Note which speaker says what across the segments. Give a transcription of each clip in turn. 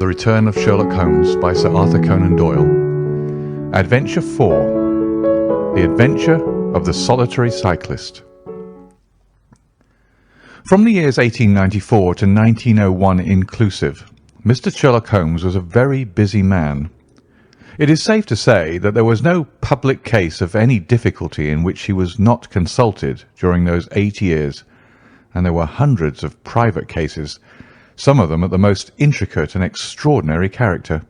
Speaker 1: The Return of Sherlock Holmes by Sir Arthur Conan Doyle. Adventure 4. The Adventure of the Solitary Cyclist. From the years 1894 to 1901 inclusive, Mr. Sherlock Holmes was a very busy man. It is safe to say that there was no public case of any difficulty in which he was not consulted during those 8 years, and there were hundreds of private cases, some of them at the most intricate and extraordinary character,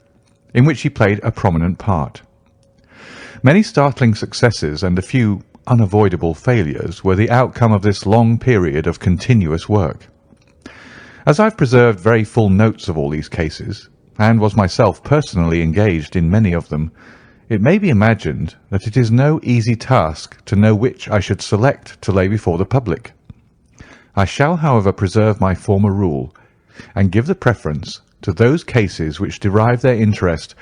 Speaker 1: in which he played a prominent part. Many startling successes and a few unavoidable failures were the outcome of this long period of continuous work. As I've preserved very full notes of all these cases, and was myself personally engaged in many of them, it may be imagined that it is no easy task to know which I should select to lay before the public. I shall, however, preserve my former rule, and give the preference to those cases which derive their interest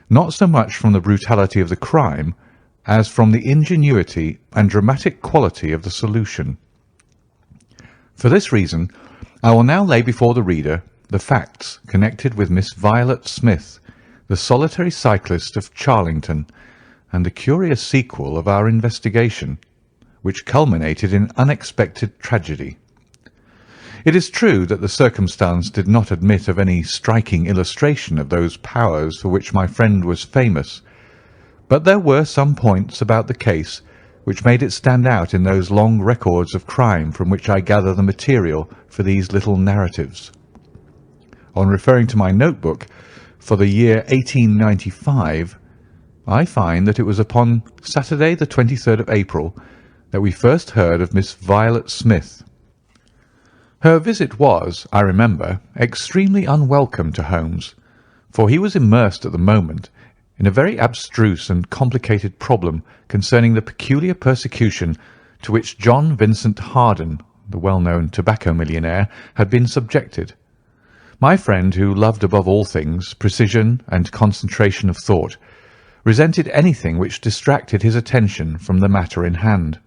Speaker 1: not so much from the brutality of the crime as from the ingenuity and dramatic quality of the solution. For this reason, I will now lay before the reader the facts connected with Miss Violet Smith, the solitary cyclist of Charlington, and the curious sequel of our investigation, which culminated in unexpected tragedy. It is true that the circumstance did not admit of any striking illustration of those powers for which my friend was famous, but there were some points about the case which made it stand out in those long records of crime from which I gather the material for these little narratives. On referring to my notebook for the year 1895, I find that it was upon Saturday the 23rd of April that we first heard of Miss Violet Smith. Her visit was, I remember, extremely unwelcome to Holmes, for he was immersed at the moment in a very abstruse and complicated problem concerning the peculiar persecution to which John Vincent Harden, the well-known tobacco millionaire, had been subjected. My friend, who loved above all things precision and concentration of thought, resented anything which distracted his attention from the matter in hand.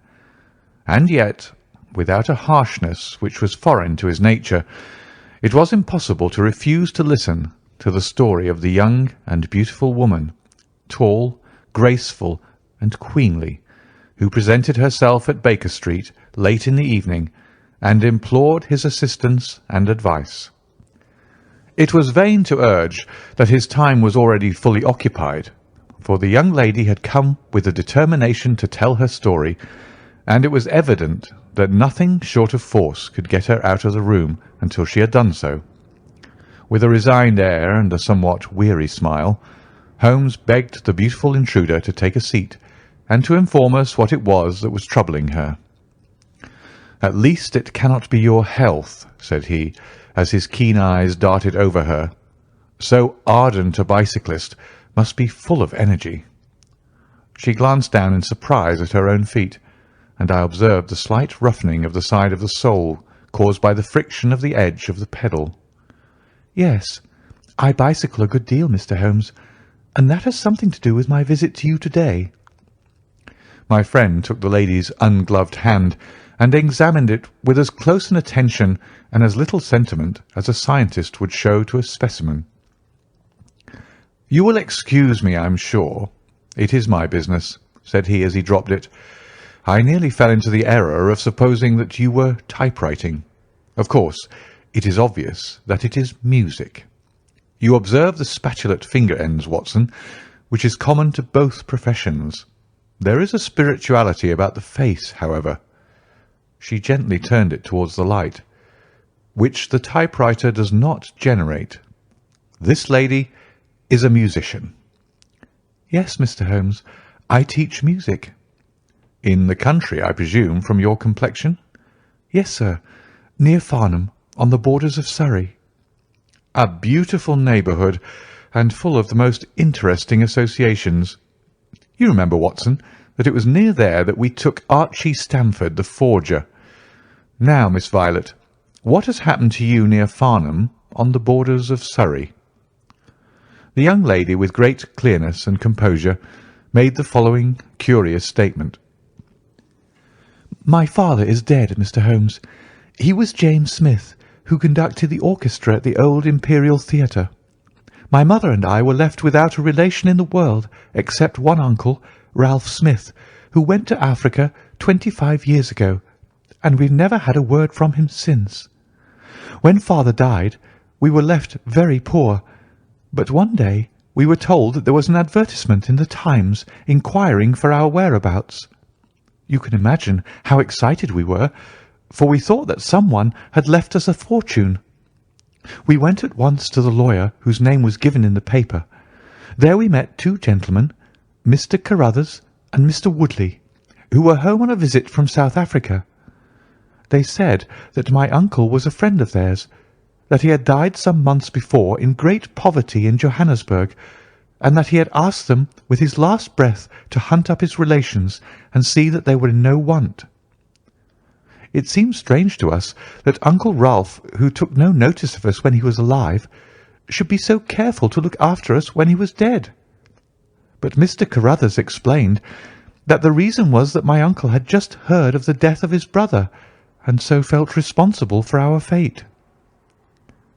Speaker 1: And yet, without a harshness which was foreign to his nature, it was impossible to refuse to listen to the story of the young and beautiful woman, tall, graceful, and queenly, who presented herself at Baker Street late in the evening and implored his assistance and advice. It was vain to urge that his time was already fully occupied, for the young lady had come with the determination to tell her story, and it was evident that nothing short of force could get her out of the room until she had done so. With a resigned air and a somewhat weary smile, Holmes begged the beautiful intruder to take a seat and to inform us what it was that was troubling her. "At least it cannot be your health," said he, as his keen eyes darted over her. "So ardent a bicyclist must be full of energy." She glanced down in surprise at her own feet, and I observed the slight roughening of the side of the sole caused by the friction of the edge of the pedal. "Yes, I bicycle a good deal, Mr. Holmes, and that has something to do with my visit to you today." My friend took the lady's ungloved hand and examined it with as close an attention and as little sentiment as a scientist would show to a specimen. "You will excuse me, I'm sure. It is my business," said he as he dropped it. "I nearly fell into the error of supposing that you were typewriting. Of course, it is obvious that it is music. You observe the spatulate finger ends, Watson, which is common to both professions. There is a spirituality about the face, however," she gently turned it towards the light, "which the typewriter does not generate. This lady is a musician." "Yes, Mr. Holmes, I teach music." "In the country, I presume, from your complexion?" "Yes, sir, near Farnham, on the borders of Surrey." "A beautiful neighbourhood, and full of the most interesting associations. You remember, Watson, that it was near there that we took Archie Stamford, the forger. Now, Miss Violet, what has happened to you near Farnham, on the borders of Surrey?" The young lady, with great clearness and composure, made the following curious statement. "My father is dead, Mr. Holmes. He was James Smith, who conducted the orchestra at the old Imperial Theatre.
Speaker 2: My mother and I were left without a relation in the world except one uncle, Ralph Smith, who went to Africa 25 years ago, and we've never had a word from him since. When father died, we were left very poor, but one day we were told that there was an advertisement in the Times inquiring for our whereabouts. You can imagine how excited we were, for we thought that someone had left us a fortune. We went at once to the lawyer whose name was given in the paper. There we met two gentlemen, Mr. Carruthers and Mr. Woodley, who were home on a visit from South Africa. They said that my uncle was a friend of theirs, that he had died some months before in great poverty in Johannesburg, and that he had asked them with his last breath to hunt up his relations and see that they were in no want. It seemed strange to us that Uncle Ralph, who took no notice of us when he was alive, should be so careful to look after us when he was dead. But Mr. Carruthers explained that the reason was that my uncle had just heard of the death of his brother, and so felt responsible for our fate.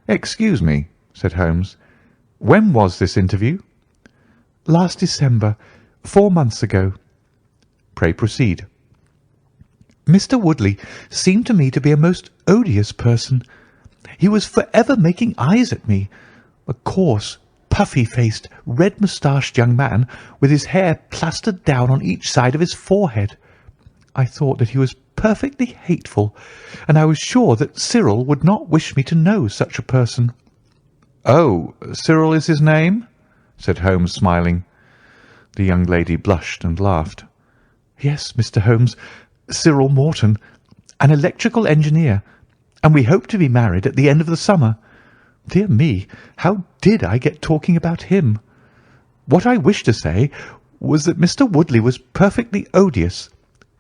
Speaker 1: "Excuse me," said Holmes. "When was this interview?"
Speaker 2: "Last December, 4 months ago."
Speaker 1: "Pray proceed."
Speaker 2: "Mr. Woodley seemed to me to be a most odious person. He was for ever making eyes at me, a coarse, puffy-faced, red-moustached young man with his hair plastered down on each side of his forehead. I thought that he was perfectly hateful, and I was sure that Cyril would not wish me to know such a person."
Speaker 1: "Oh, Cyril is his name?" said Holmes, smiling. The young lady blushed and laughed.
Speaker 2: "Yes, Mr. Holmes, Cyril Morton, an electrical engineer, and we hope to be married at the end of the summer. Dear me, how did I get talking about him? What I wished to say was that Mr. Woodley was perfectly odious,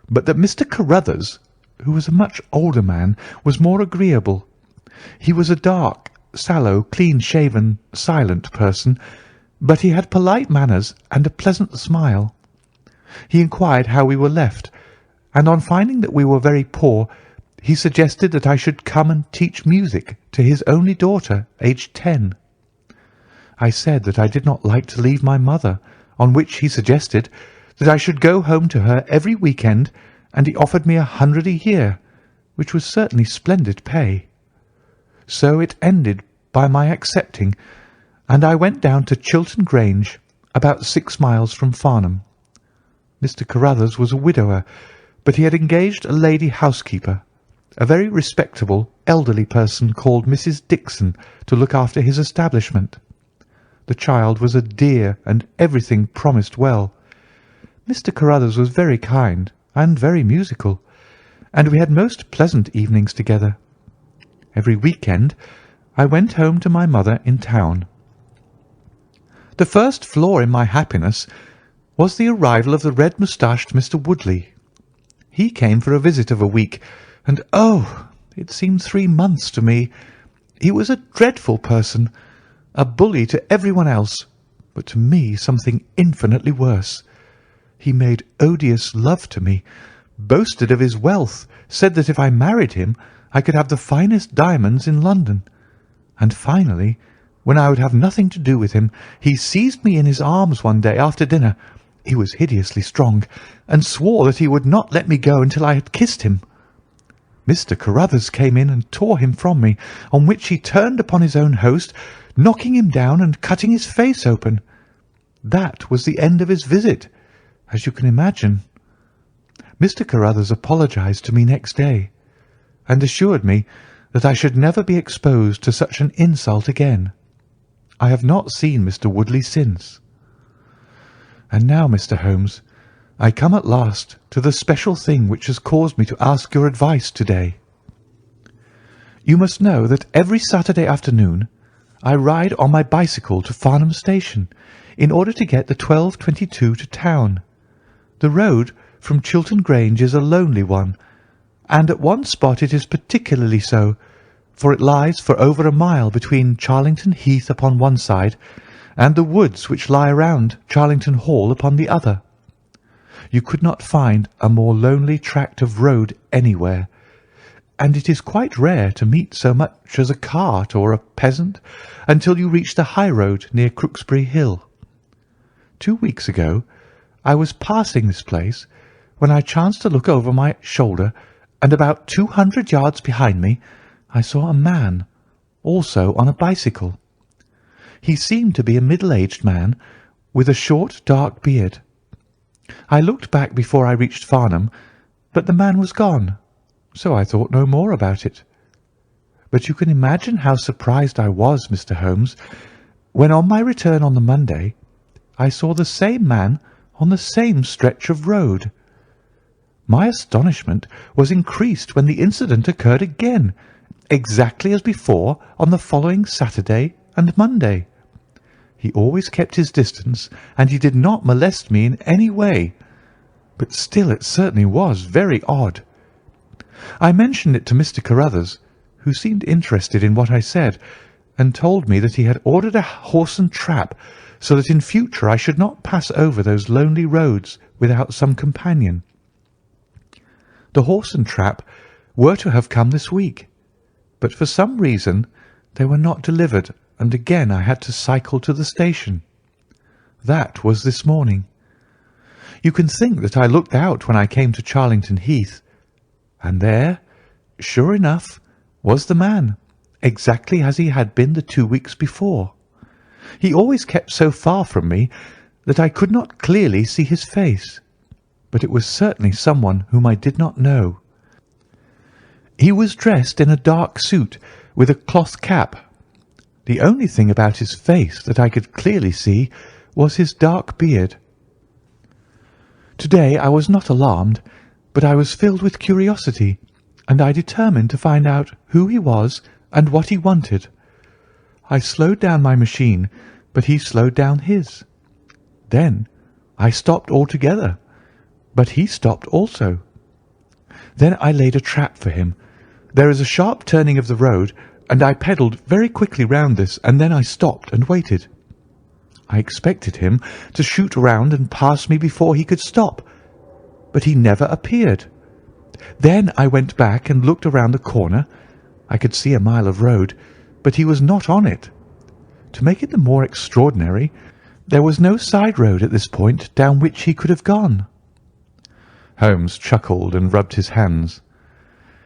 Speaker 2: but that Mr. Carruthers, who was a much older man, was more agreeable. He was a dark, sallow, clean-shaven, silent person, but he had polite manners and a pleasant smile. He inquired how we were left, and on finding that we were very poor, he suggested that I should come and teach music to his only daughter, aged 10. I said that I did not like to leave my mother, on which he suggested that I should go home to her every week-end, and he offered me 100 a year, which was certainly splendid pay. So it ended by my accepting, and I went down to Chiltern Grange, about 6 miles from Farnham. Mr. Carruthers was a widower, but he had engaged a lady housekeeper, a very respectable, elderly person called Mrs. Dixon, to look after his establishment. The child was a dear, and everything promised well. Mr. Carruthers was very kind and very musical, and we had most pleasant evenings together. Every week-end I went home to my mother in town. The first flaw in my happiness was the arrival of the red-moustached Mr. Woodley. He came for a visit of a week, and oh, it seemed 3 months to me. He was a dreadful person, a bully to everyone else, but to me something infinitely worse. He made odious love to me, boasted of his wealth, said that if I married him I could have the finest diamonds in London, and finally, when I would have nothing to do with him, he seized me in his arms one day after dinner — he was hideously strong — and swore that he would not let me go until I had kissed him. Mr. Carruthers came in and tore him from me, on which he turned upon his own host, knocking him down and cutting his face open. That was the end of his visit, as you can imagine. Mr. Carruthers apologized to me next day, and assured me that I should never be exposed to such an insult again. I have not seen Mr. Woodley since. And now, Mr. Holmes, I come at last to the special thing which has caused me to ask your advice today. You must know that every Saturday afternoon I ride on my bicycle to Farnham station in order to get the 12:22 to town. The road from Chiltern Grange is a lonely one, and at one spot it is particularly so, for it lies for over a mile between Charlington Heath upon one side and the woods which lie around Charlington Hall upon the other. You could not find a more lonely tract of road anywhere, and it is quite rare to meet so much as a cart or a peasant until you reach the high road near Crooksbury Hill. 2 weeks ago I was passing this place when I chanced to look over my shoulder, and about 200 yards behind me I saw a man, also on a bicycle. He seemed to be a middle-aged man with a short dark beard. I looked back before I reached Farnham, but the man was gone, so I thought no more about it. But you can imagine how surprised I was, Mr. Holmes, when on my return on the Monday I saw the same man on the same stretch of road. My astonishment was increased when the incident occurred again, exactly as before on the following Saturday and Monday. He always kept his distance, and he did not molest me in any way, but still it certainly was very odd. I mentioned it to Mr. Carruthers, who seemed interested in what I said, and told me that he had ordered a horse and trap so that in future I should not pass over those lonely roads without some companion. The horse and trap were to have come this week, but for some reason they were not delivered, and again I had to cycle to the station. That was this morning. You can think that I looked out when I came to Charlington Heath, and there, sure enough, was the man, exactly as he had been the 2 weeks before. He always kept so far from me that I could not clearly see his face, but it was certainly someone whom I did not know. He was dressed in a dark suit with a cloth cap. The only thing about his face that I could clearly see was his dark beard. Today I was not alarmed, but I was filled with curiosity, and I determined to find out who he was and what he wanted. I slowed down my machine, but he slowed down his. Then I stopped altogether, but he stopped also. Then I laid a trap for him. There is a sharp turning of the road, and I pedalled very quickly round this, and then I stopped and waited. I expected him to shoot round and pass me before he could stop, but he never appeared. Then I went back and looked around the corner. I could see a mile of road, but he was not on it. To make it the more extraordinary, there was no side road at this point down which he could have gone. Holmes chuckled and rubbed his hands.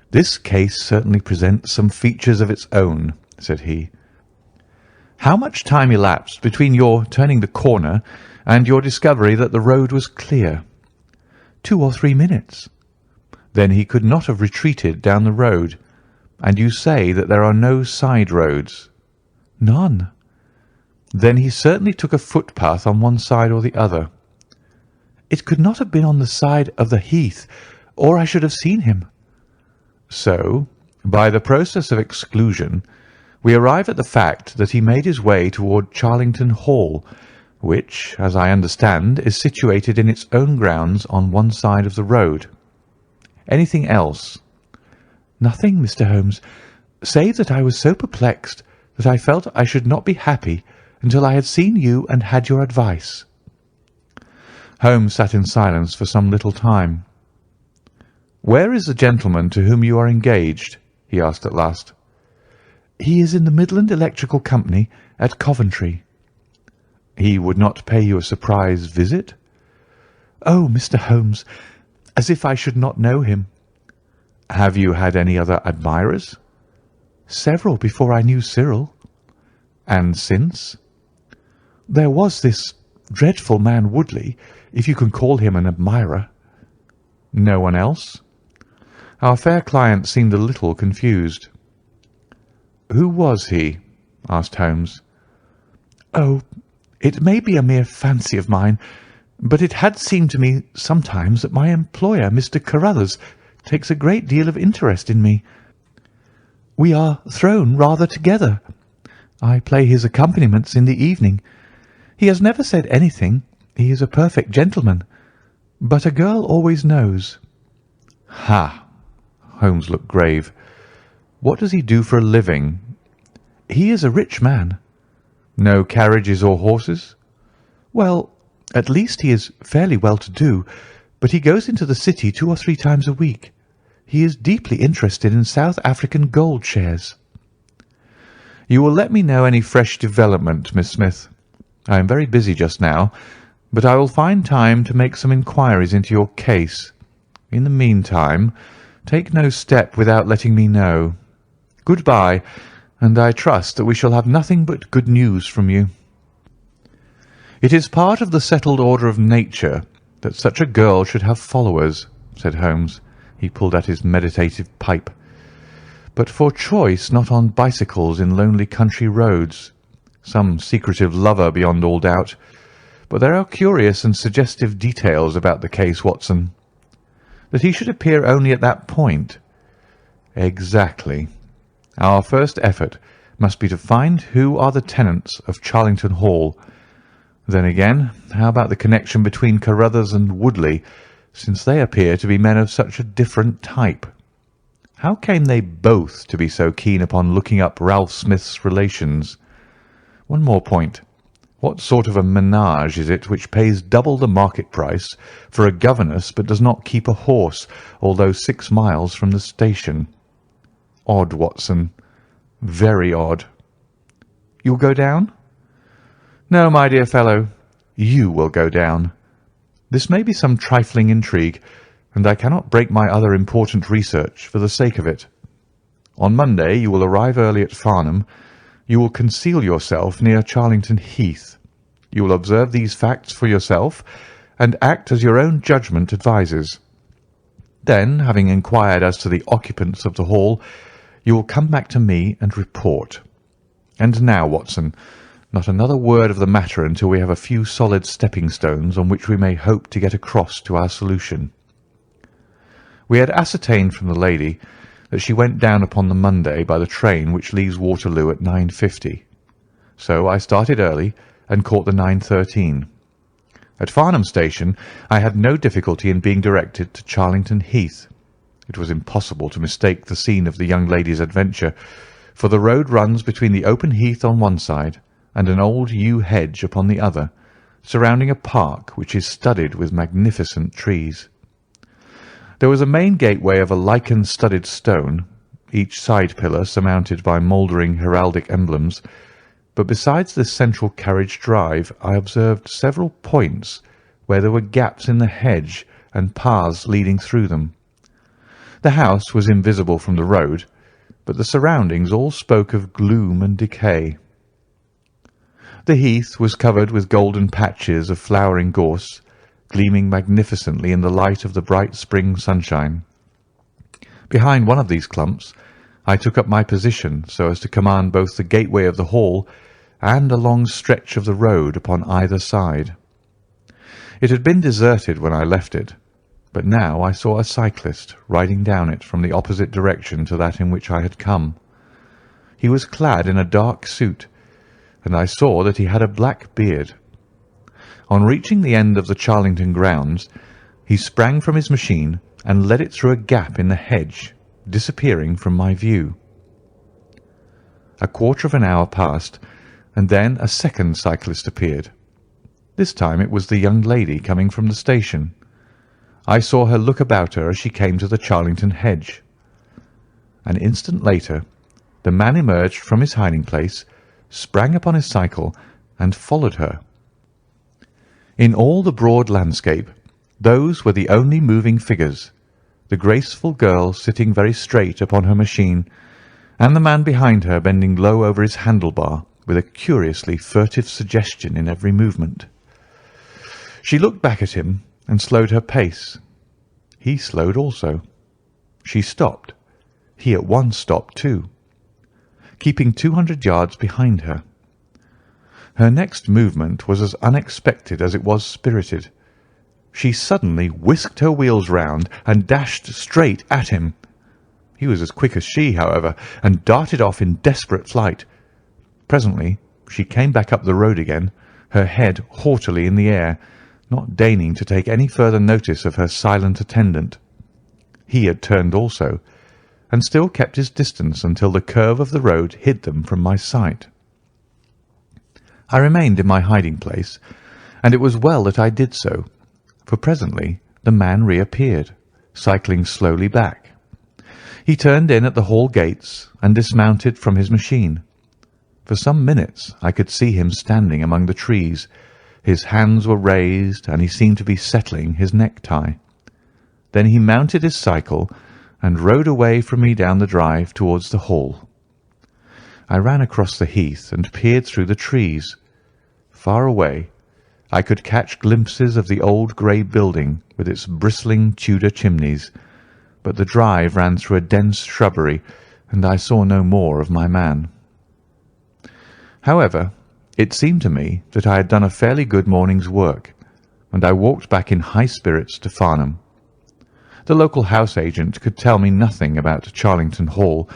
Speaker 2: "This case certainly presents some features of its own," said he. "How much time elapsed between your turning the corner and your discovery that the road was clear?" 2 or 3 minutes. "Then he could not have retreated down the road, and you say that there are no side roads?" "None." "Then he certainly took a footpath on one side or the other." "It could not have been on the side of the heath, or I should have seen him." "So, by the process of exclusion, we arrive at the fact that he made his way toward Charlington Hall, which, as I understand, is situated in its own grounds on one side of the road. Anything else?" "Nothing, Mr. Holmes, save that I was so perplexed that I felt I should not be happy until I had seen you and had your advice." Holmes sat in silence for some little time. "Where is the gentleman to whom you are engaged?" he asked at last. "He is in the Midland Electrical Company at Coventry." "He would not pay you a surprise visit?" "Oh, Mr. Holmes, as if I should not know him." "Have you had any other admirers?" "Several before I knew Cyril." "And since?" "There was this dreadful man Woodley, if you can call him an admirer." "No one else?" Our fair client seemed a little confused. "Who was he?" asked Holmes. "Oh, it may be a mere fancy of mine, but it had seemed to me sometimes that my employer, Mr. Carruthers, takes a great deal of interest in me. We are thrown rather together. I play his accompaniments in the evening. He has never said anything. He is a perfect gentleman. But a girl always knows." "Ha!" Holmes looked grave. "What does he do for a living?" "He is a rich man." "No carriages or horses?" "Well, at least he is fairly well-to-do, but he goes into the city 2 or 3 times a week. He is deeply interested in South African gold shares."
Speaker 1: "You will let me know any fresh development, Miss Smith. I am very busy just now, but I will find time to make some inquiries into your case. In the meantime, take no step without letting me know. Good-bye, and I trust that we shall have nothing but good news from you." "It is part of the settled order of nature that such a girl should have followers," said Holmes. He pulled at his meditative pipe. "But for choice not on bicycles in lonely country roads. Some secretive lover beyond all doubt. But there are curious and suggestive details about the case, Watson. That he should appear only at that point. Exactly. Our first effort must be to find who are the tenants of Charlington Hall. Then again, how about the connection between Carruthers and Woodley, since they appear to be men of such a different type? How came they both to be so keen upon looking up Ralph Smith's relations? One more point. What sort of a menage is it which pays double the market price for a governess but does not keep a horse, although 6 miles from the station? Odd, Watson. Very odd. You'll go down? No, my dear fellow, you will go down. This may be some trifling intrigue, and I cannot break my other important research for the sake of it. On Monday you will arrive early at Farnham. You will conceal yourself near Charlington Heath. You will observe these facts for yourself, and act as your own judgment advises. Then, having inquired as to the occupants of the hall, you will come back to me and report. And now, Watson, not another word of the matter until we have a few solid stepping-stones on which we may hope to get across to our solution." We had ascertained from the lady that she went down upon the Monday by the train which leaves Waterloo at 9:50. So I started early and caught the 9:13. At Farnham station I had no difficulty in being directed to Charlington Heath. It was impossible to mistake the scene of the young lady's adventure, for the road runs between the open heath on one side and an old yew hedge upon the other, surrounding a park which is studded with magnificent trees. There was a main gateway of a lichen-studded stone, each side pillar surmounted by mouldering heraldic emblems, but besides this central carriage drive I observed several points where there were gaps in the hedge and paths leading through them. The house was invisible from the road, but the surroundings all spoke of gloom and decay. The heath was covered with golden patches of flowering gorse, gleaming magnificently in the light of the bright spring sunshine. Behind one of these clumps I took up my position so as to command both the gateway of the hall and a long stretch of the road upon either side. It had been deserted when I left it, but now I saw a cyclist riding down it from the opposite direction to that in which I had come. He was clad in a dark suit, and I saw that he had a black beard. On reaching the end of the Charlington grounds, he sprang from his machine and led it through a gap in the hedge, disappearing from my view. A quarter of an hour passed, and then a second cyclist appeared. This time it was the young lady coming from the station. I saw her look about her as she came to the Charlington hedge. An instant later, the man emerged from his hiding place, sprang upon his cycle, and followed her. In all the broad landscape, those were the only moving figures, the graceful girl sitting very straight upon her machine, and the man behind her bending low over his handlebar with a curiously furtive suggestion in every movement. She looked back at him and slowed her pace. He slowed also. She stopped. He at once stopped too, keeping 200 yards behind her. Her next movement was as unexpected as it was spirited. She suddenly whisked her wheels round and dashed straight at him. He was as quick as she, however, and darted off in desperate flight. Presently she came back up the road again, her head haughtily in the air, not deigning to take any further notice of her silent attendant. He had turned also, and still kept his distance until the curve of the road hid them from my sight. I remained in my hiding place, and it was well that I did so, for presently the man reappeared, cycling slowly back. He turned in at the hall gates and dismounted from his machine. For some minutes I could see him standing among the trees. His hands were raised, and he seemed to be settling his necktie. Then he mounted his cycle and rode away from me down the drive towards the hall. I ran across the heath and peered through the trees. Far away I could catch glimpses of the old grey building with its bristling Tudor chimneys, but the drive ran through a dense shrubbery, and I saw no more of my man. However, it seemed to me that I had done a fairly good morning's work, and I walked back in high spirits to Farnham. The local house agent could tell me nothing about Charlington Hall,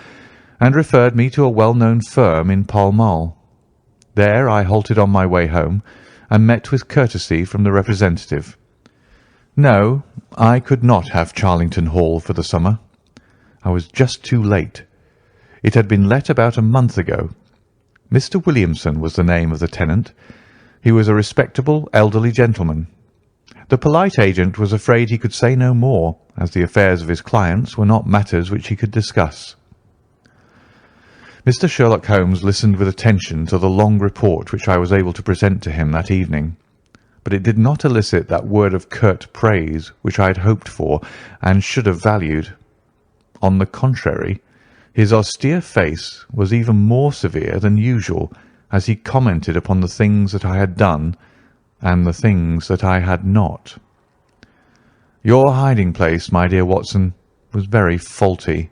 Speaker 1: and referred me to a well-known firm in Pall Mall. There I halted on my way home, and met with courtesy from the representative. No, I could not have Charlington Hall for the summer. I was just too late. It had been let about a month ago. Mr. Williamson was the name of the tenant. He was a respectable elderly gentleman. The polite agent was afraid he could say no more, as the affairs of his clients were not matters which he could discuss. Mr. Sherlock Holmes listened with attention to the long report which I was able to present to him that evening, but it did not elicit that word of curt praise which I had hoped for and should have valued. On the contrary, his austere face was even more severe than usual as he commented upon the things that I had done and the things that I had not. "Your hiding-place, my dear Watson, was very faulty.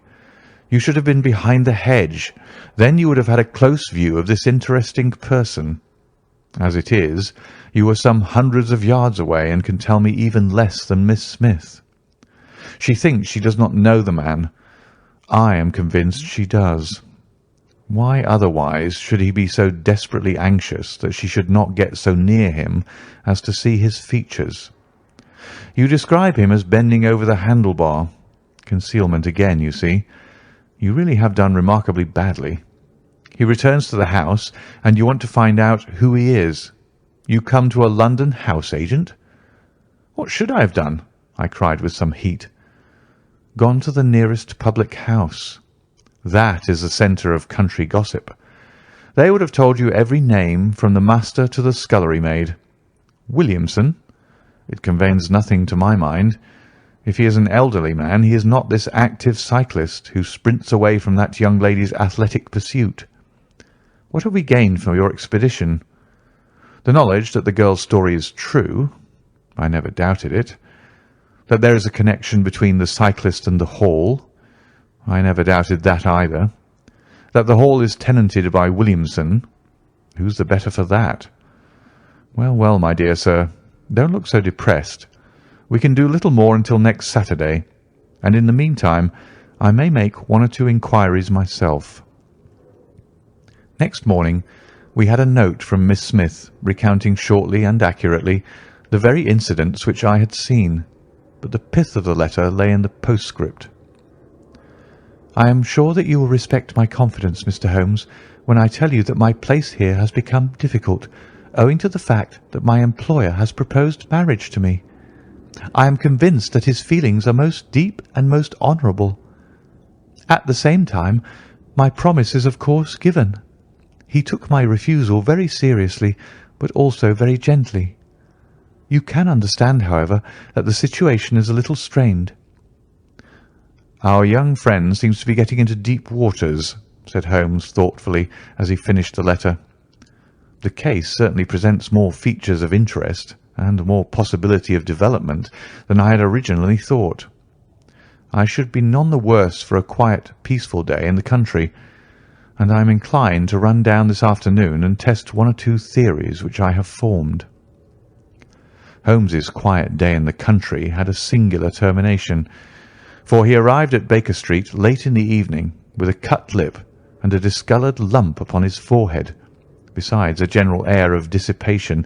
Speaker 1: You should have been behind the hedge. Then you would have had a close view of this interesting person. As it is, you were some hundreds of yards away and can tell me even less than Miss Smith. She thinks she does not know the man. I am convinced she does. Why otherwise should he be so desperately anxious that she should not get so near him as to see his features? You describe him as bending over the handlebar. Concealment again, you see. You really have done remarkably badly. He returns to the house, and you want to find out who he is. You come to a London house agent?" "What should I have done?" I cried with some heat. "Gone to the nearest public house. That is the centre of country gossip. They would have told you every name from the master to the scullery maid. Williamson? It conveys nothing to my mind. If he is an elderly man, he is not this active cyclist who sprints away from that young lady's athletic pursuit. What have we gained from your expedition? The knowledge that the girl's story is true. I never doubted it. That there is a connection between the cyclist and the hall. I never doubted that either. That the hall is tenanted by Williamson. Who's the better for that? Well, well, my dear sir, don't look so depressed. We can do little more until next Saturday, and in the meantime I may make one or two inquiries myself." Next morning we had a note from Miss Smith recounting shortly and accurately the very incidents which I had seen, but the pith of the letter lay in the postscript. "I am sure that you will respect my confidence, Mr. Holmes, when I tell you that my place here has become difficult, owing to the fact that my employer has proposed marriage to me. I am convinced that his feelings are most deep and most honourable. At the same time, my promise is of course given. He took my refusal very seriously, but also very gently. You can understand, however, that the situation is a little strained." "Our young friend seems to be getting into deep waters," said Holmes thoughtfully as he finished the letter. "The case certainly presents more features of interest and more possibility of development than I had originally thought. I should be none the worse for a quiet, peaceful day in the country, and I am inclined to run down this afternoon and test one or two theories which I have formed." Holmes's quiet day in the country had a singular termination, for he arrived at Baker Street late in the evening with a cut lip and a discoloured lump upon his forehead, besides a general air of dissipation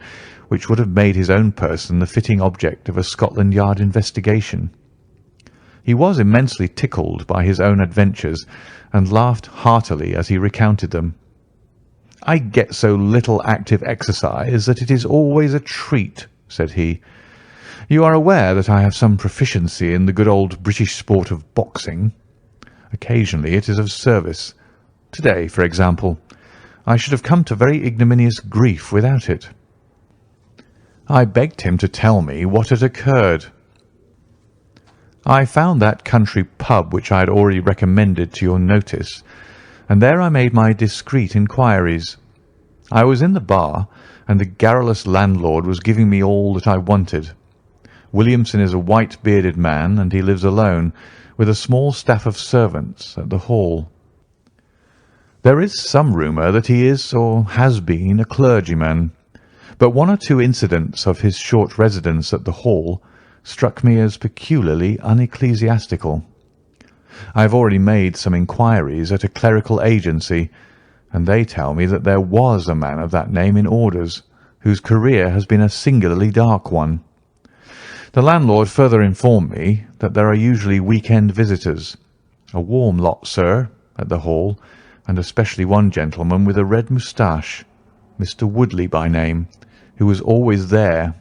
Speaker 1: which would have made his own person the fitting object of a Scotland Yard investigation. He was immensely tickled by his own adventures, and laughed heartily as he recounted them. "I get so little active exercise that it is always a treat," said he. "You are aware that I have some proficiency in the good old British sport of boxing. Occasionally it is of service. Today, for example, I should have come to very ignominious grief without it. I begged him to tell me what had occurred. I found that country pub which I had already recommended to your notice, and there I made my discreet inquiries. I was in the bar, and the garrulous landlord was giving me all that I wanted. Williamson is a white-bearded man, and he lives alone, with a small staff of servants, at the Hall. There is some rumour that he is, or has been, a clergyman, but one or two incidents of his short residence at the Hall struck me as peculiarly unecclesiastical. I have already made some inquiries at a clerical agency, and they tell me that there was a man of that name in orders, whose career has been a singularly dark one. The landlord further informed me that there are usually week-end visitors, a warm lot, sir, at the Hall, and especially one gentleman with a red moustache, Mr. Woodley by name, who was always there.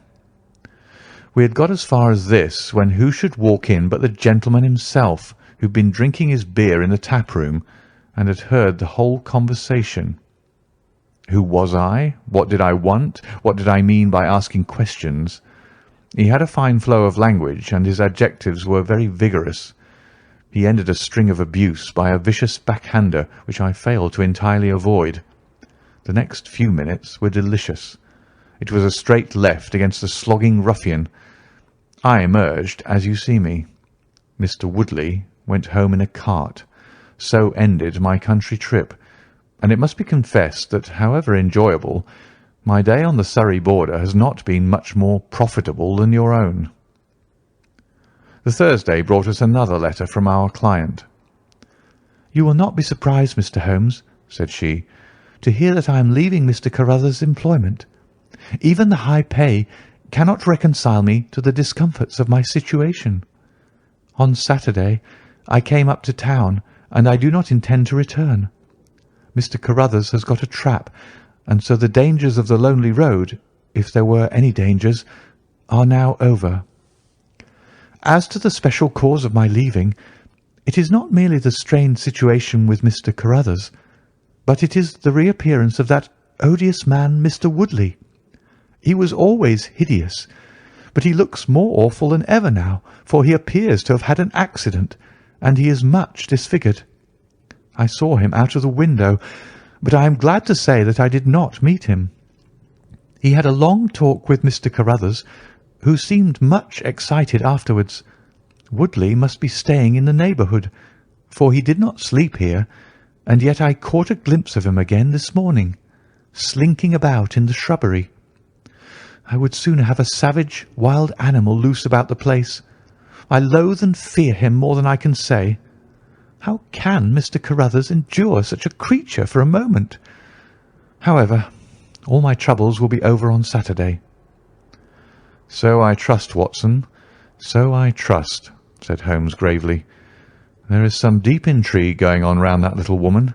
Speaker 1: We had got as far as this when who should walk in but the gentleman himself, who had been drinking his beer in the tap-room, and had heard the whole conversation. Who was I? What did I want? What did I mean by asking questions? He had a fine flow of language, and his adjectives were very vigorous. He ended a string of abuse by a vicious backhander which I failed to entirely avoid. The next few minutes were delicious. It was a straight left against a slogging ruffian. I emerged as you see me. Mr. Woodley went home in a cart. So ended my country trip, and it must be confessed that, however enjoyable, my day on the Surrey border has not been much more profitable than your own. The Thursday brought us another letter from our client.
Speaker 2: "You will not be surprised, Mr. Holmes," said she, "to hear that I am leaving Mr. Carruthers' employment. Even the high pay cannot reconcile me to the discomforts of my situation. On Saturday I came up to town, and I do not intend to return. Mr. Carruthers has got a trap, and so the dangers of the lonely road, if there were any dangers, are now over. As to the special cause of my leaving, it is not merely the strained situation with Mr. Carruthers, but it is the reappearance of that odious man, Mr. Woodley. He was always hideous, but he looks more awful than ever now, for he appears to have had an accident, and he is much disfigured. I saw him out of the window, but I am glad to say that I did not meet him. He had a long talk with Mr. Carruthers, who seemed much excited afterwards. Woodley must be staying in the neighbourhood, for he did not sleep here, and yet I caught a glimpse of him again this morning, slinking about in the shrubbery. I would sooner have a savage, wild animal loose about the place. I loathe and fear him more than I can say. How can Mr. Carruthers endure such a creature for a moment? However, all my troubles will be over on Saturday."
Speaker 1: "So I trust, Watson, so I trust," said Holmes gravely. "There is some deep intrigue going on round that little woman,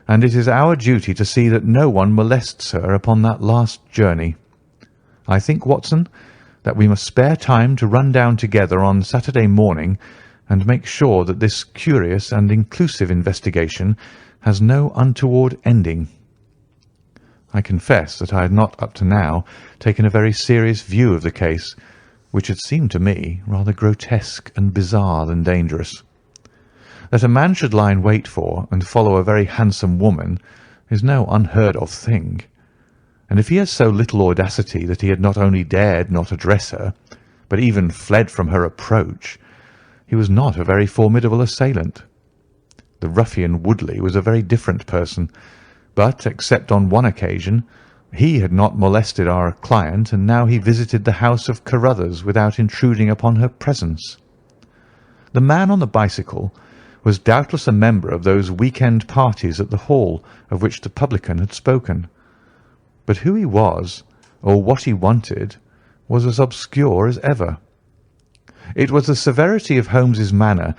Speaker 1: and it is our duty to see that no one molests her upon that last journey. I think, Watson, that we must spare time to run down together on Saturday morning and make sure that this curious and inclusive investigation has no untoward ending." I confess that I had not up to now taken a very serious view of the case, which had seemed to me rather grotesque and bizarre than dangerous. That a man should lie in wait for and follow a very handsome woman is no unheard of thing, and if he has so little audacity that he had not only dared not address her, but even fled from her approach, he was not a very formidable assailant. The ruffian Woodley was a very different person, but, except on one occasion, he had not molested our client, and now he visited the house of Carruthers without intruding upon her presence. The man on the bicycle was doubtless a member of those week-end parties at the Hall of which the publican had spoken, but who he was, or what he wanted, was as obscure as ever. It was the severity of Holmes's manner,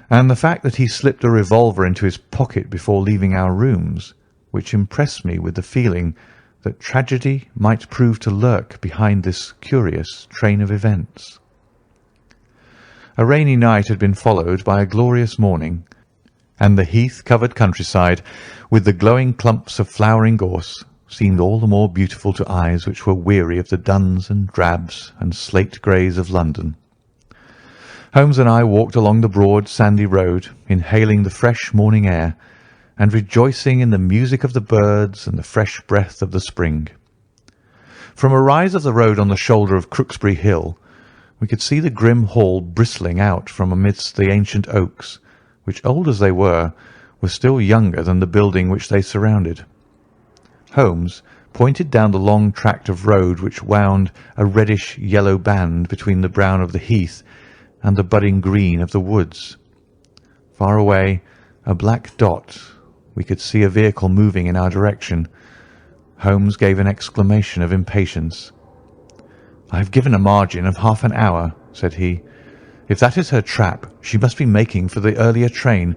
Speaker 1: and the fact that he slipped a revolver into his pocket before leaving our rooms, which impressed me with the feeling that tragedy might prove to lurk behind this curious train of events. A rainy night had been followed by a glorious morning, and the heath-covered countryside, with the glowing clumps of flowering gorse, seemed all the more beautiful to eyes which were weary of the duns and drabs and slate-greys of London. Holmes and I walked along the broad sandy road, inhaling the fresh morning air, and rejoicing in the music of the birds and the fresh breath of the spring. From a rise of the road on the shoulder of Crooksbury Hill, we could see the grim hall bristling out from amidst the ancient oaks, which, old as they were still younger than the building which they surrounded. Holmes pointed down the long tract of road which wound a reddish-yellow band between the brown of the heath and the budding green of the woods. Far away, a black dot, we could see a vehicle moving in our direction. Holmes gave an exclamation of impatience. "I have given a margin of half an hour," said he. "If that is her trap, she must be making for the earlier train.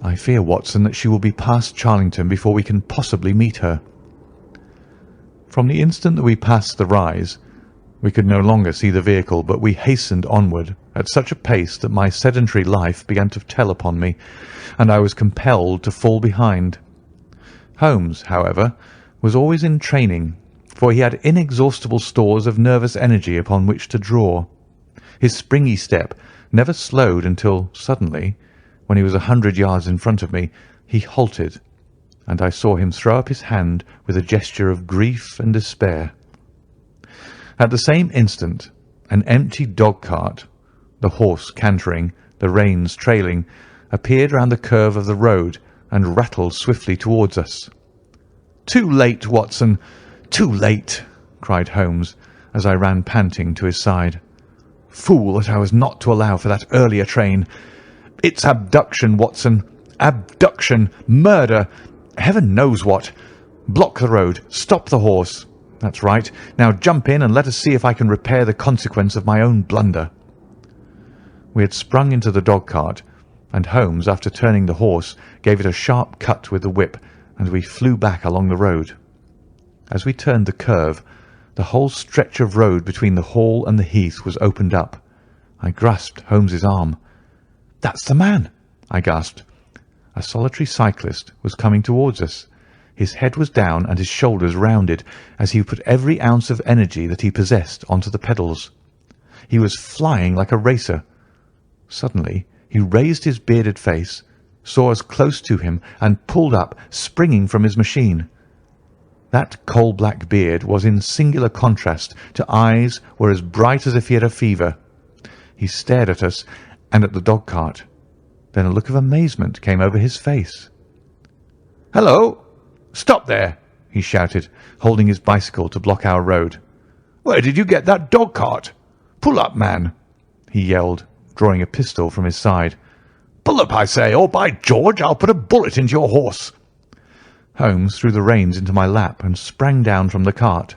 Speaker 1: I fear, Watson, that she will be past Charlington before we can possibly meet her." From the instant that we passed the rise, we could no longer see the vehicle, but we hastened onward at such a pace that my sedentary life began to tell upon me, and I was compelled to fall behind. Holmes, however, was always in training, for he had inexhaustible stores of nervous energy upon which to draw. His springy step never slowed until suddenly, when he was 100 yards in front of me, he halted, and I saw him throw up his hand with a gesture of grief and despair. At the same instant, an empty dog-cart, the horse cantering, the reins trailing, appeared round the curve of the road and rattled swiftly towards us. "Too late, Watson, too late!" cried Holmes, as I ran panting to his side. "Fool that I was not to allow for that earlier train! It's abduction, Watson, abduction, murder, heaven knows what! Block the road, stop the horse. That's right. Now jump in and let us see if I can repair the consequence of my own blunder." We had sprung into the dog-cart, and Holmes, after turning the horse, gave it a sharp cut with the whip, and we flew back along the road. As we turned the curve, the whole stretch of road between the hall and the heath was opened up. I grasped Holmes's arm. "That's the man!" I gasped. A solitary cyclist was coming towards us. His head was down and his shoulders rounded, as he put every ounce of energy that he possessed onto the pedals. He was flying like a racer. Suddenly he raised his bearded face, saw us close to him, and pulled up, springing from his machine. That coal-black beard was in singular contrast to eyes were as bright as if he had a fever. He stared at us and at the dog-cart. Then a look of amazement came over his face. "Hello! Stop there!" he shouted, holding his bicycle to block our road. "Where did you get that dog-cart? Pull up, man!" he yelled, drawing a pistol from his side. "Pull up, I say, or by George, I'll put a bullet into your horse." Holmes threw the reins into my lap and sprang down from the cart.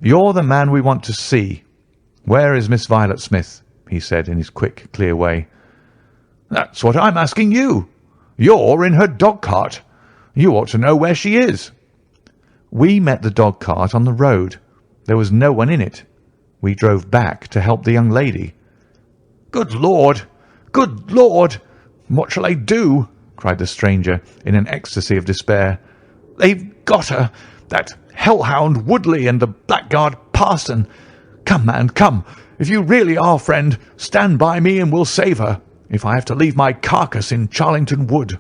Speaker 1: "You're the man we want to see. Where is Miss Violet Smith?" he said in his quick, clear way. "That's what I'm asking you. You're in her dog-cart. You ought to know where she is." "We met the dog-cart on the road. There was no one in it. We drove back to help the young lady." "Good Lord! Good Lord! What shall I do?" cried the stranger in an ecstasy of despair. "They've got her, that hellhound Woodley and the blackguard parson. Come, man, come. If you really are friend, stand by me and we'll save her, if I have to leave my carcass in Charlington Wood."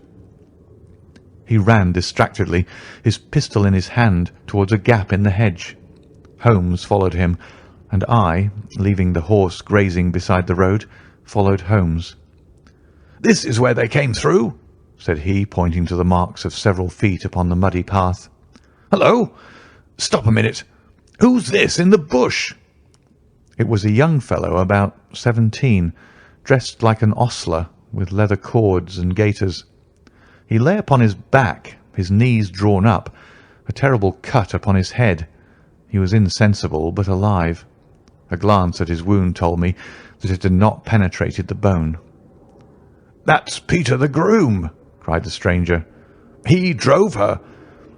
Speaker 1: He ran distractedly, his pistol in his hand, towards a gap in the hedge. Holmes followed him, and I, leaving the horse grazing beside the road, followed Holmes. "This is where they came through," said he, pointing to the marks of several feet upon the muddy path. "Hello! Stop a minute. Who's this in the bush?" It was a young fellow about 17, dressed like an ostler, with leather cords and gaiters. He lay upon his back, his knees drawn up, a terrible cut upon his head. He was insensible, but alive. A glance at his wound told me that it had not penetrated the bone. "That's Peter the groom," cried the stranger. "He drove her.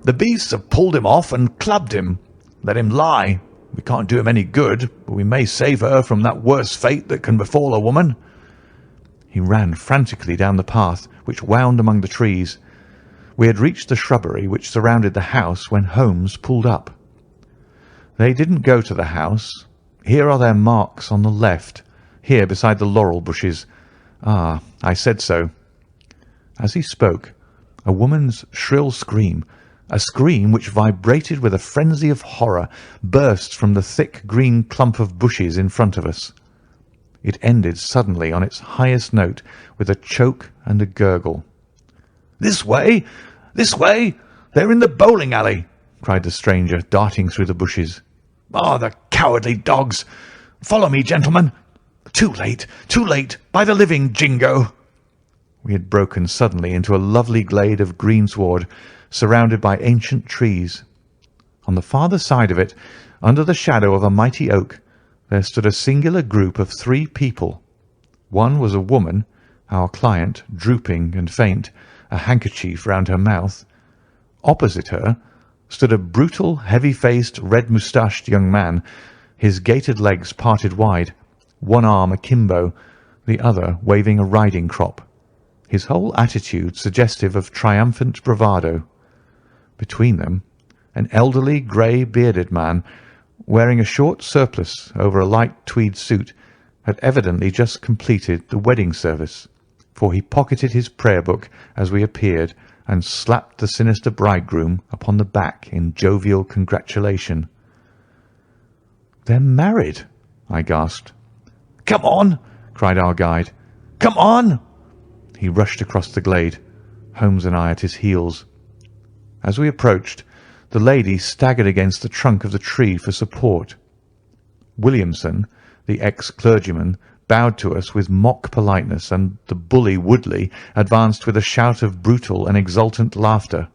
Speaker 1: The beasts have pulled him off and clubbed him. Let him lie. We can't do him any good, but we may save her from that worst fate that can befall a woman." He ran frantically down the path, which wound among the trees. We had reached the shrubbery which surrounded the house when Holmes pulled up. "They didn't go to the house. Here are their marks on the left, here beside the laurel bushes. Ah, I said so." As he spoke, a woman's shrill scream, a scream which vibrated with a frenzy of horror, burst from the thick green clump of bushes in front of us. It ended suddenly on its highest note with a choke and a gurgle. "This way! This way! They're in the bowling alley!" cried the stranger, darting through the bushes. "Ah, the cowardly dogs! Follow me, gentlemen! Too late! Too late! By the living Jingo!" We had broken suddenly into a lovely glade of greensward, surrounded by ancient trees. On the farther side of it, under the shadow of a mighty oak, there stood a singular group of 3 people. One was a woman, our client, drooping and faint, a handkerchief round her mouth. Opposite her stood a brutal, heavy-faced, red-moustached young man, his gaitered legs parted wide, one arm akimbo, the other waving a riding crop, his whole attitude suggestive of triumphant bravado. Between them, an elderly, grey-bearded man, wearing a short surplice over a light tweed suit, had evidently just completed the wedding service, for he pocketed his prayer-book as we appeared and slapped the sinister bridegroom upon the back in jovial congratulation. "They're married," I gasped. "Come on!" cried our guide. "Come on!" He rushed across the glade, Holmes and I at his heels. As we approached, the lady staggered against the trunk of the tree for support. Williamson, the ex-clergyman, bowed to us with mock politeness, and the bully Woodley advanced with a shout of brutal and exultant laughter.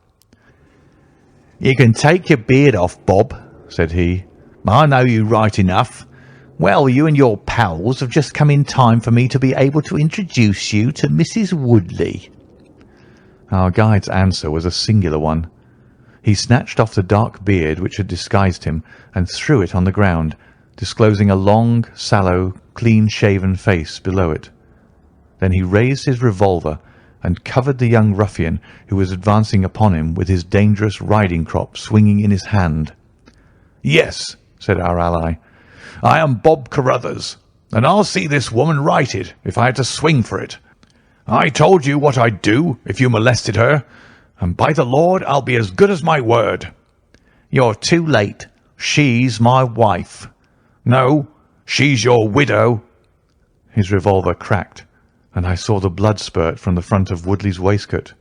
Speaker 1: "You can take your beard off, Bob," said he. "I know you right enough. Well, you and your pals have just come in time for me to be able to introduce you to Mrs. Woodley." Our guide's answer was a singular one. He snatched off the dark beard which had disguised him and threw it on the ground, disclosing a long, sallow, clean-shaven face below it. Then he raised his revolver and covered the young ruffian who was advancing upon him with his dangerous riding crop swinging in his hand. "Yes," said our ally, "I am Bob Carruthers, and I'll see this woman righted if I had to swing for it. I told you what I'd do if you molested her, and by the Lord I'll be as good as my word." "You're too late. She's my wife." "No, she's your widow." His revolver cracked, and I saw the blood spurt from the front of Woodley's waistcoat.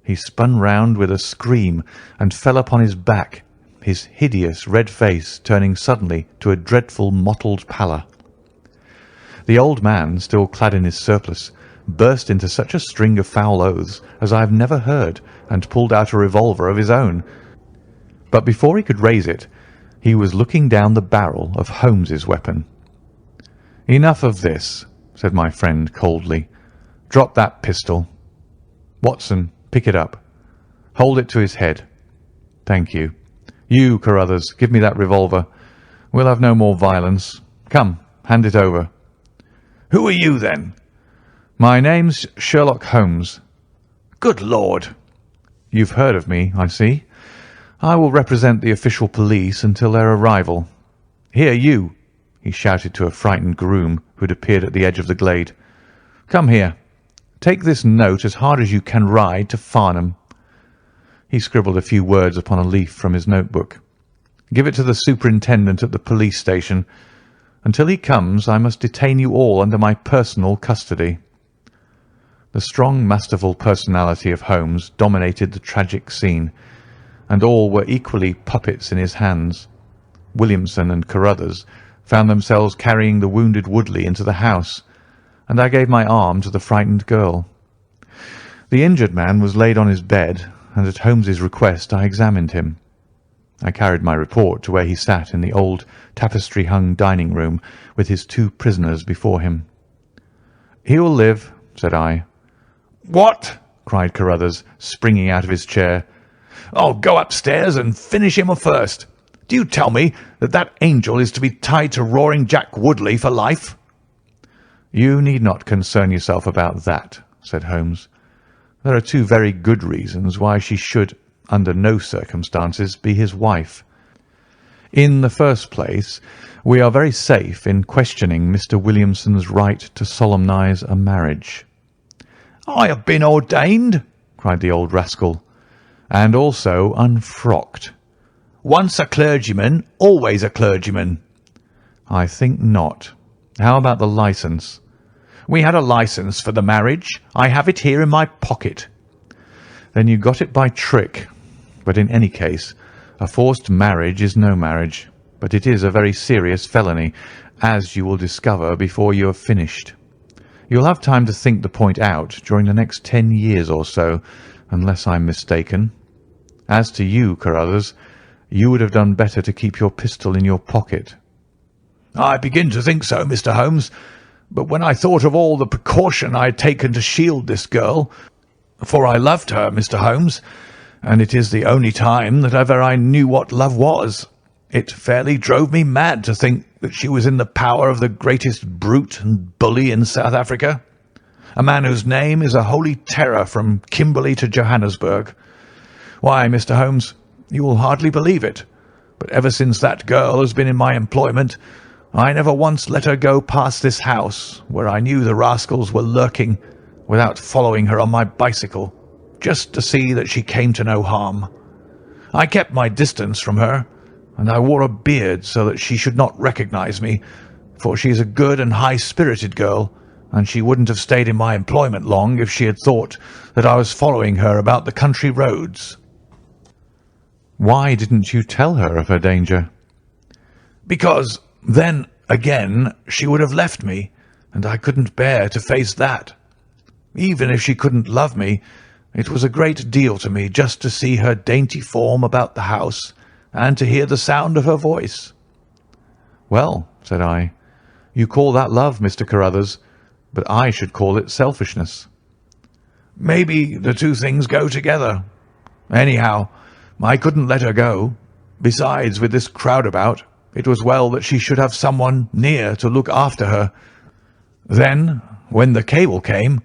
Speaker 1: He spun round with a scream and fell upon his back, his hideous red face turning suddenly to a dreadful mottled pallor. The old man, still clad in his surplice, burst into such a string of foul oaths as I have never heard, and pulled out a revolver of his own. But before he could raise it, he was looking down the barrel of Holmes's weapon. "Enough of this," said my friend coldly. "Drop that pistol. Watson, pick it up. Hold it to his head. Thank you. You, Carruthers, give me that revolver. We'll have no more violence. Come, hand it over." "Who are you, then?" "My name's Sherlock Holmes." "Good Lord!" "You've heard of me, I see. I will represent the official police until their arrival. Here, you," he shouted to a frightened groom who had appeared at the edge of the glade. "Come here. Take this note as hard as you can ride to Farnham." He scribbled a few words upon a leaf from his notebook. "Give it to the superintendent at the police station. Until he comes, I must detain you all under my personal custody." The strong, masterful personality of Holmes dominated the tragic scene, and all were equally puppets in his hands. Williamson and Carruthers found themselves carrying the wounded Woodley into the house, and I gave my arm to the frightened girl. The injured man was laid on his bed, and at Holmes's request I examined him. I carried my report to where he sat in the old tapestry-hung dining-room with his 2 prisoners before him. "He will live," said I. "What?" cried Carruthers, springing out of his chair. "I'll go upstairs and finish him first. Do you tell me that that angel is to be tied to Roaring Jack Woodley for life?" "You need not concern yourself about that," said Holmes. "There are two very good reasons why she should, under no circumstances, be his wife. In the first place, we are very safe in questioning Mr. Williamson's right to solemnize a marriage." "I have been ordained," cried the old rascal. "And also unfrocked." "Once a clergyman, always a clergyman." "I think not. How about the licence?" "We had a licence for the marriage. I have it here in my pocket." "Then you got it by trick. But in any case, a forced marriage is no marriage, but it is a very serious felony, as you will discover before you have finished. You'll have time to think the point out during the next 10 years or so, unless I'm mistaken. As to you, Carruthers, you would have done better to keep your pistol in your pocket." "I begin to think so, Mr. Holmes. But when I thought of all the precaution I had taken to shield this girl, for I loved her, Mr. Holmes, and it is the only time that ever I knew what love was, it fairly drove me mad to think that she was in the power of the greatest brute and bully in South Africa, a man whose name is a holy terror from Kimberley to Johannesburg. Why, Mr. Holmes, you will hardly believe it, but ever since that girl has been in my employment, I never once let her go past this house, where I knew the rascals were lurking, without following her on my bicycle, just to see that she came to no harm. I kept my distance from her, and I wore a beard so that she should not recognize me, for she is a good and high-spirited girl, and she wouldn't have stayed in my employment long if she had thought that I was following her about the country roads." "Why didn't you tell her of her danger?" "Because then, again, she would have left me, and I couldn't bear to face that. Even if she couldn't love me, it was a great deal to me just to see her dainty form about the house, and to hear the sound of her voice." "Well," said I, "you call that love, Mr. Carruthers, but I should call it selfishness." "Maybe the two things go together. Anyhow, I couldn't let her go. Besides, with this crowd about, it was well that she should have someone near to look after her. Then, when the cable came,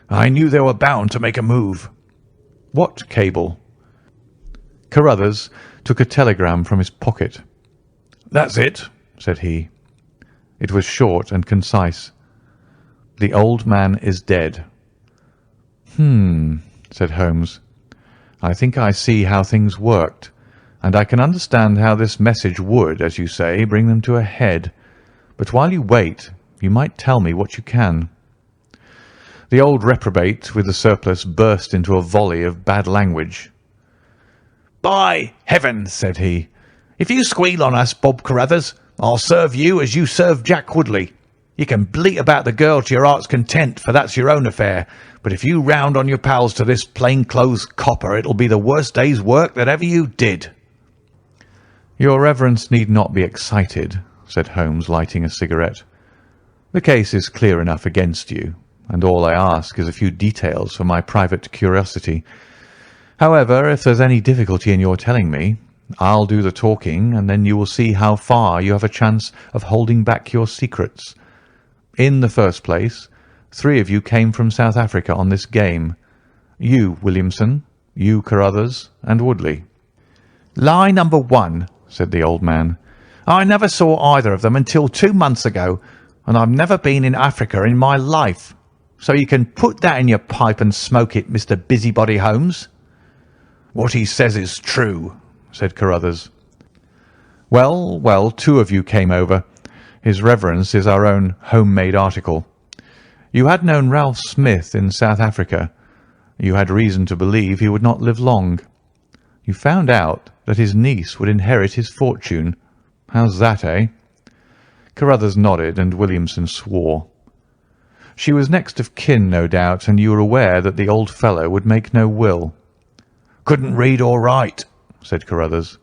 Speaker 1: I knew they were bound to make a move." "What cable?" Carruthers took a telegram from his pocket. "That's it," said he. It was short and concise. "The old man is dead." Said Holmes. "I think I see how things worked, and I can understand how this message would, as you say, bring them to a head. But while you wait, you might tell me what you can." The old reprobate with the surplice burst into a volley of bad language. "By heaven," said he, "if you squeal on us, Bob Carruthers, I'll serve you as you served Jack Woodley. You can bleat about the girl to your heart's content, for that's your own affair, but if you round on your pals to this plain-clothes copper, it'll be the worst day's work that ever you did." "Your reverence need not be excited," said Holmes, lighting a cigarette. "The case is clear enough against you, and all I ask is a few details for my private curiosity. However, if there's any difficulty in your telling me, I'll do the talking, and then you will see how far you have a chance of holding back your secrets. In the first place, 3 of you came from South Africa on this game. You, Williamson, you, Carruthers, and Woodley." "Lie number 1, said the old man. "I never saw either of them until 2 months ago, and I've never been in Africa in my life. So you can put that in your pipe and smoke it, Mr. Busybody Holmes." "What he says is true," said Carruthers. "Well, well, 2 of you came over. His reverence is our own home-made article. You had known Ralph Smith in South Africa. You had reason to believe he would not live long. You found out that his niece would inherit his fortune. How's that, eh?" Carruthers nodded, and Williamson swore. "She was next of kin, no doubt, and you were aware that the old fellow would make no will." "Couldn't read or write," said Carruthers.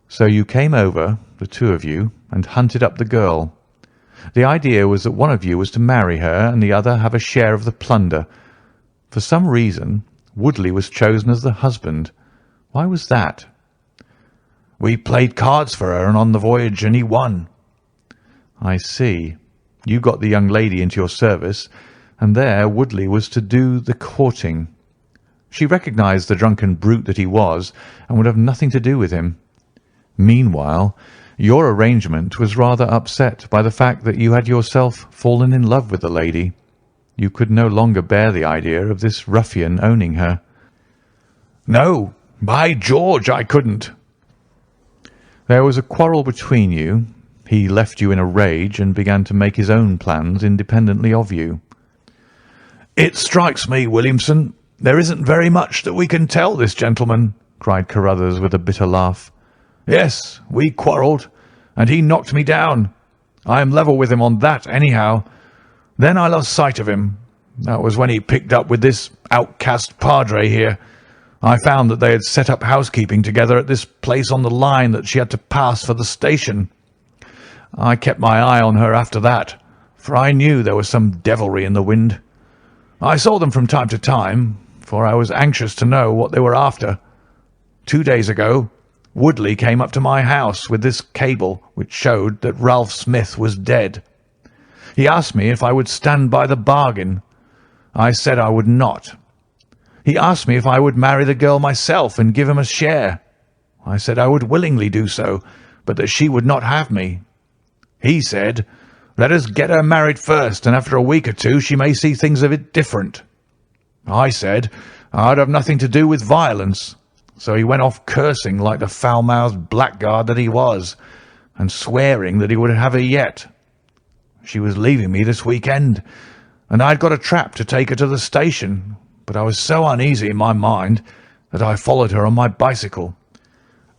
Speaker 1: "So you came over, the 2 of you, and hunted up the girl. The idea was that one of you was to marry her and the other have a share of the plunder. For some reason, Woodley was chosen as the husband. Why was that?" "We played cards for her and on the voyage, and he won." "I see. You got the young lady into your service, and there Woodley was to do the courting. She recognised the drunken brute that he was, and would have nothing to do with him. Meanwhile, your arrangement was rather upset by the fact that you had yourself fallen in love with the lady. You could no longer bear the idea of this ruffian owning her. No, by George, I couldn't. There was a quarrel between you. He left you in a rage and began to make his own plans independently of you. It strikes me, Williamson, there isn't very much that we can tell this gentleman, cried Carruthers with a bitter laugh. Yes, we quarrelled, and he knocked me down. I am level with him on that, anyhow. Then I lost sight of him. That was when he picked up with this outcast padre here. I found that they had set up housekeeping together at this place on the line that she had to pass for the station. I kept my eye on her after that, for I knew there was some devilry in the wind. I saw them from time to time, for I was anxious to know what they were after. 2 days ago, Woodley came up to my house with this cable which showed that Ralph Smith was dead. He asked me if I would stand by the bargain. I said I would not. He asked me if I would marry the girl myself and give him a share. I said I would willingly do so, but that she would not have me. He said, let us get her married first, and after a week or two she may see things a bit different. I said I'd have nothing to do with violence, so he went off cursing like the foul-mouthed blackguard that he was, and swearing that he would have her yet. She was leaving me this weekend, and I'd got a trap to take her to the station, but I was so uneasy in my mind that I followed her on my bicycle.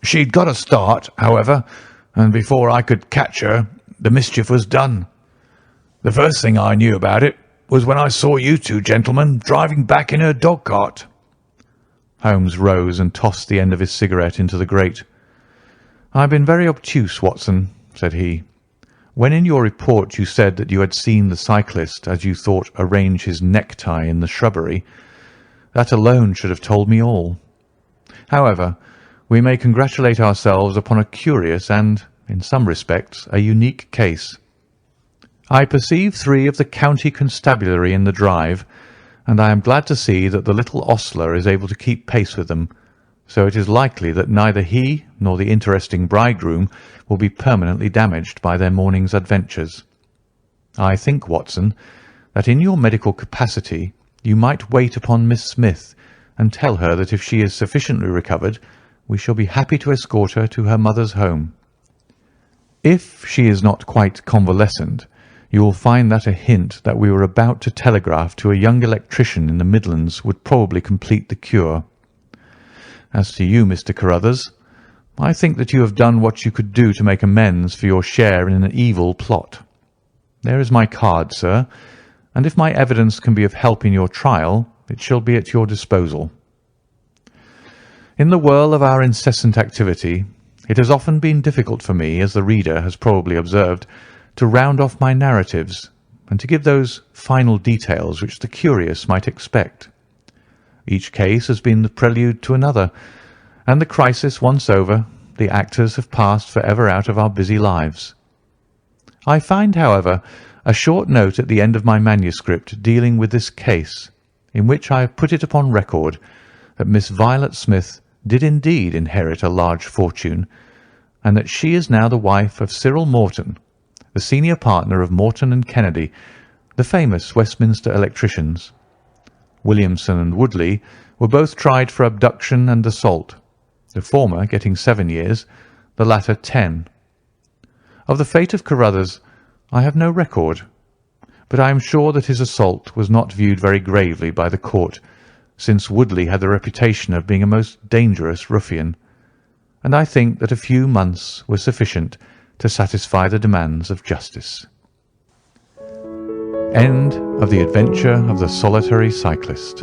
Speaker 1: She'd got a start, however, and before I could catch her, the mischief was done. The first thing I knew about it was when I saw you two gentlemen driving back in her dog-cart. Holmes rose and tossed the end of his cigarette into the grate. I've been very obtuse, Watson, said he. When in your report you said that you had seen the cyclist, as you thought, arrange his necktie in the shrubbery, that alone should have told me all. However, we may congratulate ourselves upon a curious and, in some respects, a unique case. I perceive 3 of the county constabulary in the drive, and I am glad to see that the little ostler is able to keep pace with them, so it is likely that neither he nor the interesting bridegroom will be permanently damaged by their morning's adventures. I think, Watson, that in your medical capacity you might wait upon Miss Smith and tell her that if she is sufficiently recovered, we shall be happy to escort her to her mother's home. If she is not quite convalescent, you will find that a hint that we were about to telegraph to a young electrician in the Midlands would probably complete the cure. As to you, Mr. Carruthers, I think that you have done what you could do to make amends for your share in an evil plot. There is my card, sir, and if my evidence can be of help in your trial, it shall be at your disposal. In the whirl of our incessant activity, it has often been difficult for me, as the reader has probably observed, to round off my narratives and to give those final details which the curious might expect. Each case has been the prelude to another, and the crisis once over, the actors have passed for ever out of our busy lives. I find, however, a short note at the end of my manuscript dealing with this case, in which I have put it upon record that Miss Violet Smith did indeed inherit a large fortune, and that she is now the wife of Cyril Morton, the senior partner of Morton and Kennedy, the famous Westminster electricians. Williamson and Woodley were both tried for abduction and assault, the former getting 7 years, the latter 10. Of the fate of Carruthers I have no record, but I am sure that his assault was not viewed very gravely by the court, since Woodley had the reputation of being a most dangerous ruffian, and I think that a few months were sufficient to satisfy the demands of justice. End of The Adventure of the Solitary Cyclist.